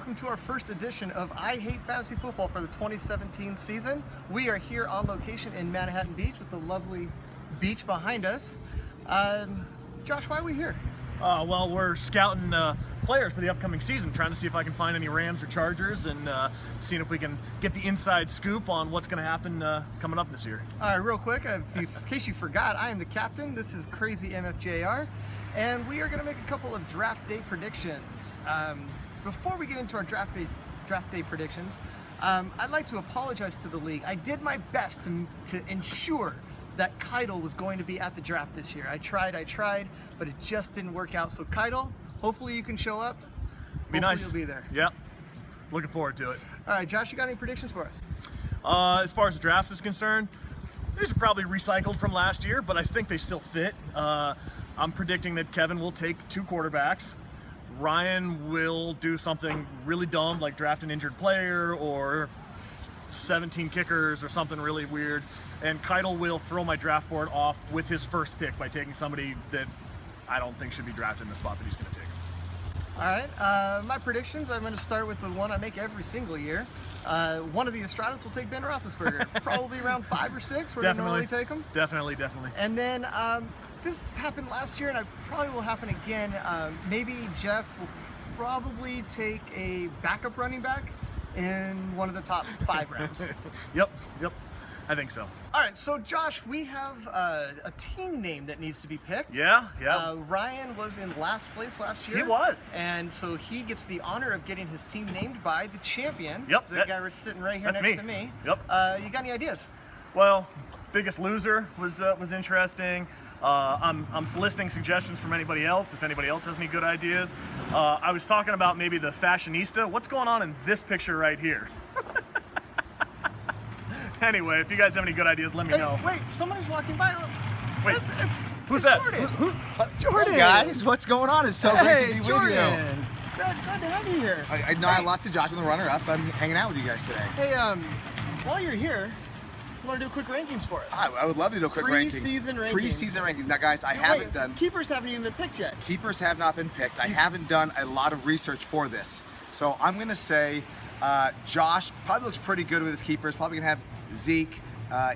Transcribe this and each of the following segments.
welcome to our first edition of I Hate Fantasy Football for the 2017 season. We are here on location in Manhattan Beach with the lovely beach behind us. Josh, why are we here? Well, we're scouting players for the upcoming season, trying to see if I can find any Rams or Chargers, and seeing if we can get the inside scoop on what's going to happen coming up this year. All right, real quick, in case you forgot, I am the captain. This is Crazy MFJR, and we are going to make a couple of draft day predictions. Before we get into our draft day predictions, I'd like to apologize to the league. I did my best to ensure that Keidel was going to be at the draft this year. I tried, but it just didn't work out. So Keidel, hopefully you can show up. Be nice. You'll be there. Yep. Looking forward to it. All right, Josh, you got any predictions for us? As far as the draft is concerned, these are probably recycled from last year, but I think they still fit. I'm predicting that Kevin will take 2 quarterbacks. Ryan will do something really dumb, like draft an injured player or 17 kickers or something really weird. And Keidel will throw my draft board off with his first pick by taking somebody that I don't think should be drafted in the spot that he's going to take. All right, my predictions, I'm going to start with the one I make every single year. One of the Estradas will take Ben Roethlisberger, probably around 5 or 6 where they normally take him. Definitely. And then this happened last year, and it probably will happen again. Maybe Jeff will probably take a backup running back in one of the top 5 rounds. Yep. I think so. All right, so Josh, we have a team name that needs to be picked. Yeah. Ryan was in last place last year. He was. And so he gets the honor of getting his team named by the champion. Yep. The guy was sitting right here next to me. Yep. You got any ideas? Well, Biggest Loser was interesting. I'm soliciting suggestions from anybody else, if anybody else has any good ideas. I was talking about maybe the Fashionista. What's going on in this picture right here? Anyway, if you guys have any good ideas, let me know. Wait, somebody's walking by. Wait, who's it's that? Jordan. Jordan. Hey guys, what's going on? It's so great to be Jordan. with you. Glad to have you here. I know I lost to Josh in the runner-up. I'm hanging out with you guys today. Hey, while you're here, you want to do quick rankings for us? I would love to do a quick rankings. Pre-season rankings. Pre-season rankings. Now, guys, I haven't done. Keepers haven't even been picked yet. Keepers have not been picked. I haven't done a lot of research for this, so I'm gonna say Josh probably looks pretty good with his keepers. Probably gonna have Zeke.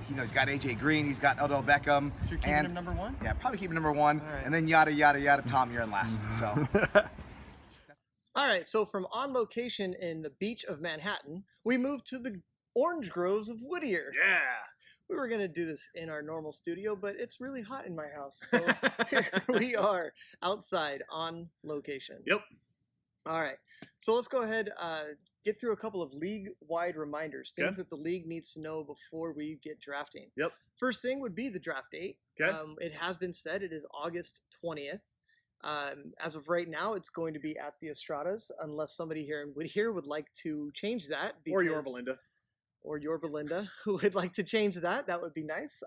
He's got AJ Green. He's got Odell Beckham. So you're keeping him number 1? Yeah, probably keeping number 1. All right. And then yada yada yada. Tom, you're in last. So. All right. So from on location in the beach of Manhattan, we moved to the orange groves of Whittier. Yeah. We were gonna do this in our normal studio, but it's really hot in my house, so here we are outside on location. Yep. All right. So let's go ahead. Get through a couple of league-wide reminders, things that the league needs to know before we get drafting. Yep. First thing would be the draft date. Okay. It has been said it is August 20th. As of right now, it's going to be at the Estradas, unless somebody here in Whittier would like to change that. Or your Belinda. Or your Belinda, who would like to change that. That would be nice.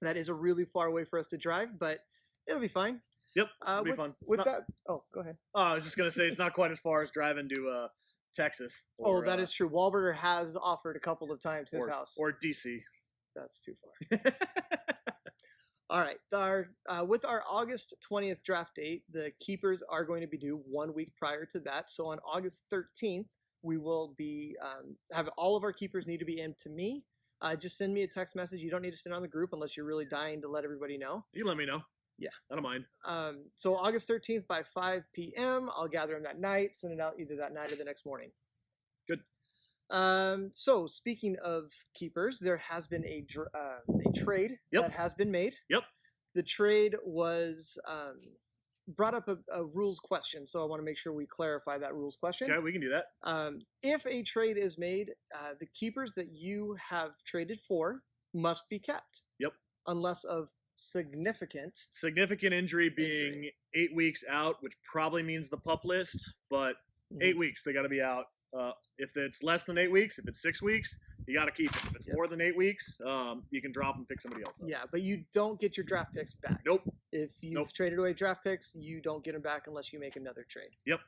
That is a really far away for us to drive, but it'll be fine. Yep, it'll be fun. Oh, go ahead. Oh, I was just going to say, it's not quite as far as driving to Texas. Or, that is true. Wahlberger has offered a couple of times his house. Or DC. That's too far. All right. With our August 20th draft date, the keepers are going to be due 1 week prior to that. So on August 13th, we will be have all of our keepers need to be in to me. Just send me a text message. You don't need to send on the group unless you're really dying to let everybody know. You let me know. Yeah. I don't mind. So August 13th by 5 p.m., I'll gather them that night, send it out either that night or the next morning. Good. So speaking of keepers, there has been a trade that has been made. Yep. The trade was brought up a rules question, so I want to make sure we clarify that rules question. Okay, we can do that. If a trade is made, the keepers that you have traded for must be kept. Yep. Unless of significant injury being 8 weeks out, which probably means the pup list, but 8 weeks they got to be out. If it's less than 8 weeks, if it's 6 weeks, you got to keep it. If it's more than 8 weeks, you can drop and pick somebody else up. Yeah, but you don't get your draft picks back. Nope. If you've traded away draft picks, you don't get them back unless you make another trade. Yep.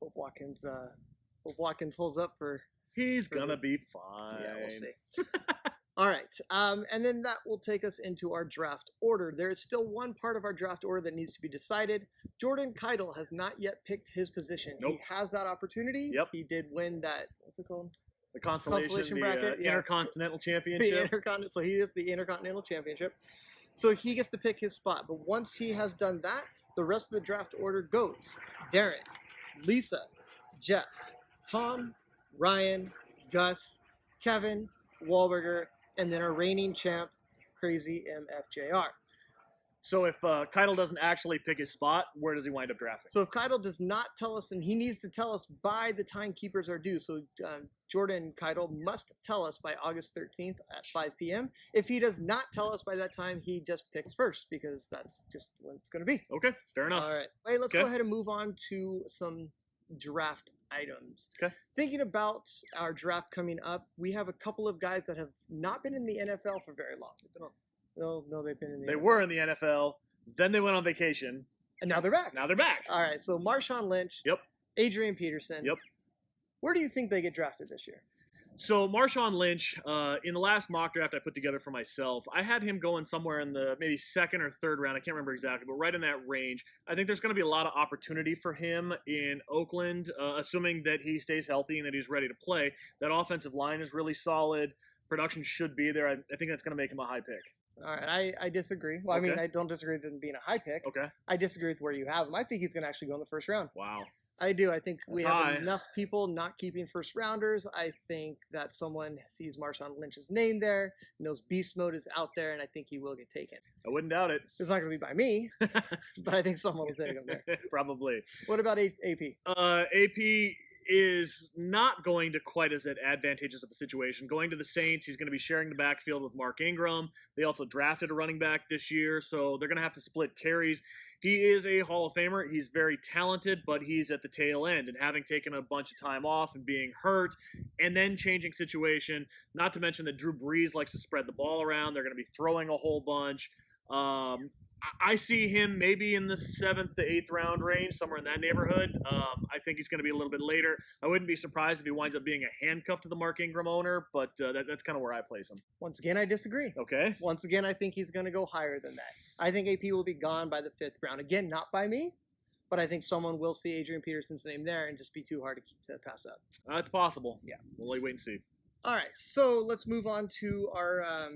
Hope Watkins holds up for. He's gonna be fine. Yeah, we'll see. All right, and then that will take us into our draft order. There is still one part of our draft order that needs to be decided. Jordan Keitel has not yet picked his position. Nope. He has that opportunity. Yep. He did win that, what's it called? The consolation Consolation bracket, yeah. Intercontinental The Championship. so he is the Intercontinental Championship. So he gets to pick his spot. But once he has done that, the rest of the draft order goes Darren, Lisa, Jeff, Tom, Ryan, Gus, Kevin, Wahlberger, and then our reigning champ, Crazy MFJR. So if Keitel doesn't actually pick his spot, where does he wind up drafting? So if Keitel does not tell us, and he needs to tell us by the time keepers are due, so Jordan Keitel must tell us by August 13th at 5 p.m. If he does not tell us by that time, he just picks first because that's just what it's going to be. Okay, fair enough. All right. Hey, let's Okay. go ahead and move on to some draft items. Okay. Thinking about our draft coming up, we have a couple of guys that have not been in the NFL for very long. No, they've been in the They NFL. were in the NFL, then they went on vacation. And now they're back. Now they're back. All right, so Marshawn Lynch, Yep. Adrian Peterson. Yep. Where do you think they get drafted this year? So Marshawn Lynch, in the last mock draft I put together for myself, I had him going somewhere in the maybe second or third round. I can't remember exactly, but right in that range. I think there's going to be a lot of opportunity for him in Oakland, assuming that he stays healthy and that he's ready to play. That offensive line is really solid. Production should be there. I think that's going to make him a high pick. All right, I disagree. Well, I mean, Okay. I don't disagree with him being a high pick. Okay. I disagree with where you have him. I think he's going to actually go in the first round. Wow. I do. I think we That's have high. enough people not keeping first rounders. I think that someone sees Marshawn Lynch's name there, knows beast mode is out there, and I think he will get taken. I wouldn't doubt it. It's not going to be by me, but I think someone will take him there. Probably. What about AP? AP is not going to quite as advantageous of a situation. Going to the Saints, he's going to be sharing the backfield with Mark Ingram. They also drafted a running back this year, so they're going to have to split carries. He is a Hall of Famer. He's very talented, but he's at the tail end. And having taken a bunch of time off and being hurt and then changing situation, not to mention that Drew Brees likes to spread the ball around. They're going to be throwing a whole bunch. I see him maybe in the 7th to 8th round range, somewhere in that neighborhood. I think he's going to be a little bit later. I wouldn't be surprised if he winds up being a handcuff to the Mark Ingram owner, but that's kind of where I place him. Once again, I disagree. Okay. Once again, I think he's going to go higher than that. I think AP will be gone by the 5th round. Again, not by me, but I think someone will see Adrian Peterson's name there and just be too hard to pass up. That's possible. Yeah. We'll wait and see. All right, so let's move on to our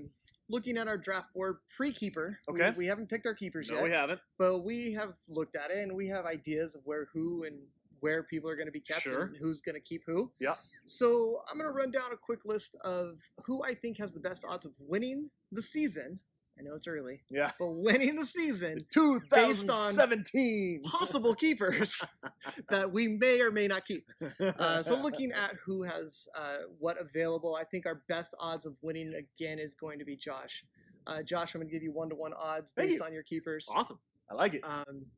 looking at our draft board pre-keeper. Okay. We haven't picked our keepers No, yet, we haven't. but we have looked at it and we have ideas of who and where people are going to be kept Sure. and who's going to keep who. Yeah. So I'm going to run down a quick list of who I think has the best odds of winning the season. I know it's early, Yeah. but winning the season 2017. possible keepers that we may or may not keep. So looking at who has what available, I think our best odds of winning again is going to be Josh. Josh, I'm going to give you 1-to-1 odds Thank based you. on your keepers. Awesome. I like it.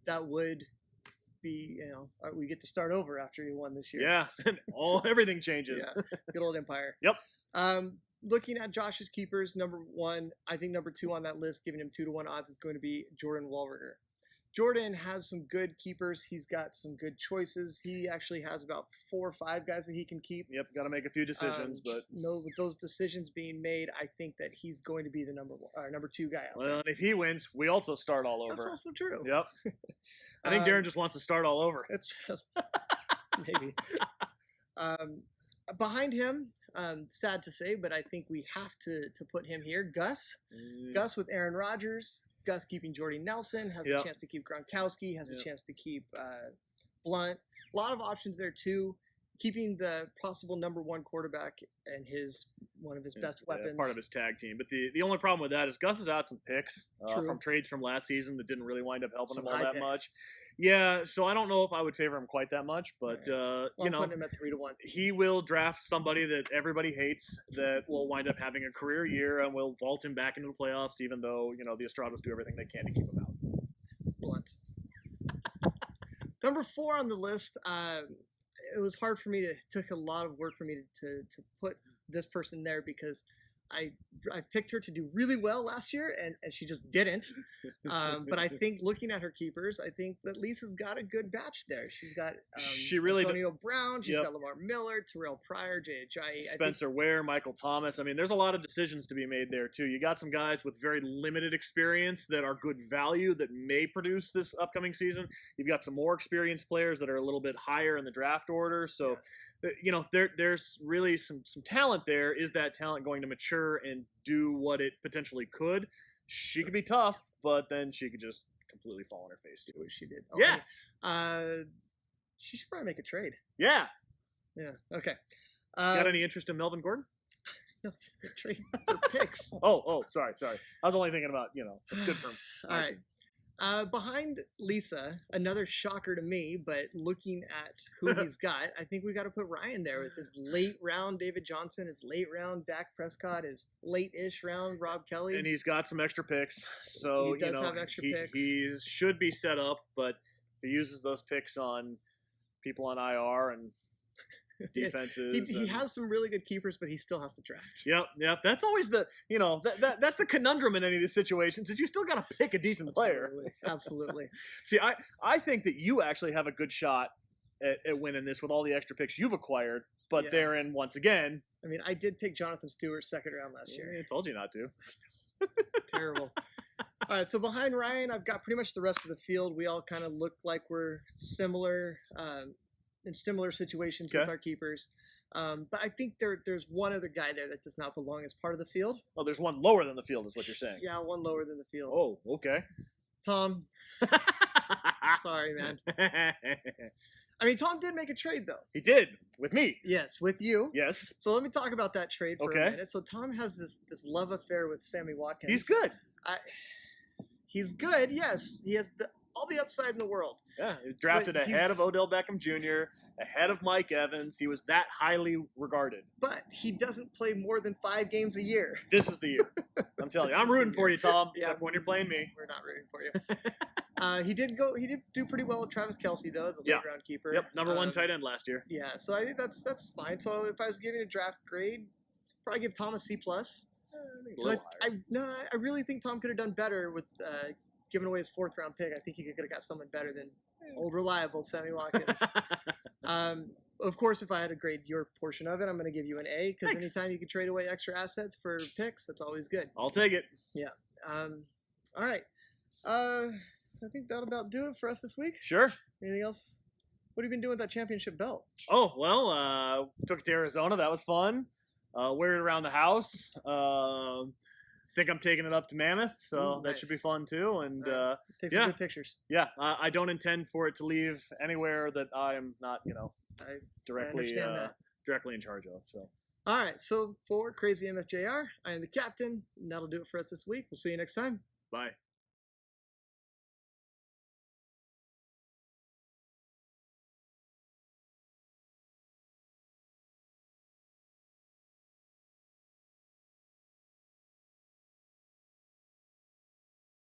That would be, we get to start over after you won this year. Yeah. Everything changes. Yeah. Good old Empire. Yep. Looking at Josh's keepers, number 1, I think number 2 on that list, giving him 2-to-1 odds, is going to be Jordan Wahlberger. Jordan has some good keepers. He's got some good choices. He actually has about 4 or 5 guys that he can keep. Yep. Got to make a few decisions, but No, with those decisions being made, I think that he's going to be the number 2 guy out there. well, if he wins, we also start all That's over. also true. Yep. I think Darren just wants to start all over. It's maybe. Behind him, sad to say, but I think we have to put him here. Gus with Aaron Rodgers. Gus keeping Jordy Nelson, has Yep. a chance to keep Gronkowski, has Yep. a chance to keep Blunt. A lot of options there too. Keeping the possible number 1 quarterback and one of his best weapons. Part of his tag team. But the only problem with that is Gus has had some picks True. from trades from last season that didn't really wind up helping Some him all high that picks. much. Yeah, so I don't know if I would favor him quite that much, but Well, I'm putting him at 3-to-1. he will draft somebody that everybody hates that will wind up having a career year and will vault him back into the playoffs, even though, the Estradas do everything they can to keep him out. Blunt. Number 4 on the list. It was hard for me took a lot of work for me to put this person there because I picked her to do really well last year, and she just didn't. But I think looking at her keepers, I think that Lisa's got a good batch there. She's got She really Antonio Brown, she's Yep. got Lamar Miller, Terrell Pryor, Jay Spencer Ware, Michael Thomas. I mean, there's a lot of decisions to be made there too. You got some guys with very limited experience that are good value that may produce this upcoming season. You've got some more experienced players that are a little bit higher in the draft order. So, there's really some talent there. Is that talent going to mature and do what it potentially could? She could be tough, but then she could just completely fall on her face too. What she did. Oh, Yeah. She should probably make a trade. Yeah. Yeah. Okay. Got any interest in Melvin Gordon? Trade for picks. Oh, sorry. I was only thinking about, it's good for him. All right. Behind Lisa, another shocker to me, but looking at who he's got, I think we got to put Ryan there with his late round David Johnson, his late round Dak Prescott, his late-ish round Rob Kelly. And he's got some extra picks. So, he does have extra picks. He should be set up, but he uses those picks on people on IR and defenses. He has some really good keepers, but he still has to draft. Yep. That's always the, that's the conundrum in any of these situations is you still got to pick a decent player. Absolutely. See, I think that you actually have a good shot at winning this with all the extra picks you've acquired, but therein, once again. I mean, I did pick Jonathan Stewart second round last year. I told you not to. Terrible. All right, so behind Ryan, I've got pretty much the rest of the field. We all kind of look like we're similar in similar situations with our keepers. But I think there's one other guy there that does not belong as part of the field. Oh, there's one lower than the field is what you're saying. Yeah, one lower than the field. Oh, okay. Tom. Sorry, man. I mean, Tom did make a trade, though. He did, with me. Yes, with you. Yes. So let me talk about that trade for a minute. So Tom has this love affair with Sammy Watkins. He's good. He's good, yes. He has all the upside in the world. Yeah, he was drafted ahead of Odell Beckham Jr., ahead of Mike Evans. He was that highly regarded. But he doesn't play more than 5 games a year. This is the year. I'm telling you. I'm rooting for you, Tom, except when you're playing me. We're not rooting for you. He did do pretty well with Travis Kelce, though, as a late-round keeper. Yep, number 1 tight end last year. Yeah, so I think that's fine. So if I was giving a draft grade, probably give Tom a C+. I really think Tom could have done better with giving away his 4th-round pick. I think he could have got someone better than old reliable Sammy Watkins. Of course, if I had to grade your portion of it, I'm going to give you an A because anytime you can trade away extra assets for picks, that's always good. I'll take it. Yeah. All right. I think that'll about do it for us this week. Sure. Anything else? What have you been doing with that championship belt? Oh, well, took it to Arizona. That was fun. Wear it around the house. Think I'm taking it up to Mammoth, so that should be fun too. And take some good pictures. Yeah, I don't intend for it to leave anywhere that I am not, directly in charge of. So. All right. So for Crazy MFJR, I am the captain, and that'll do it for us this week. We'll see you next time. Bye.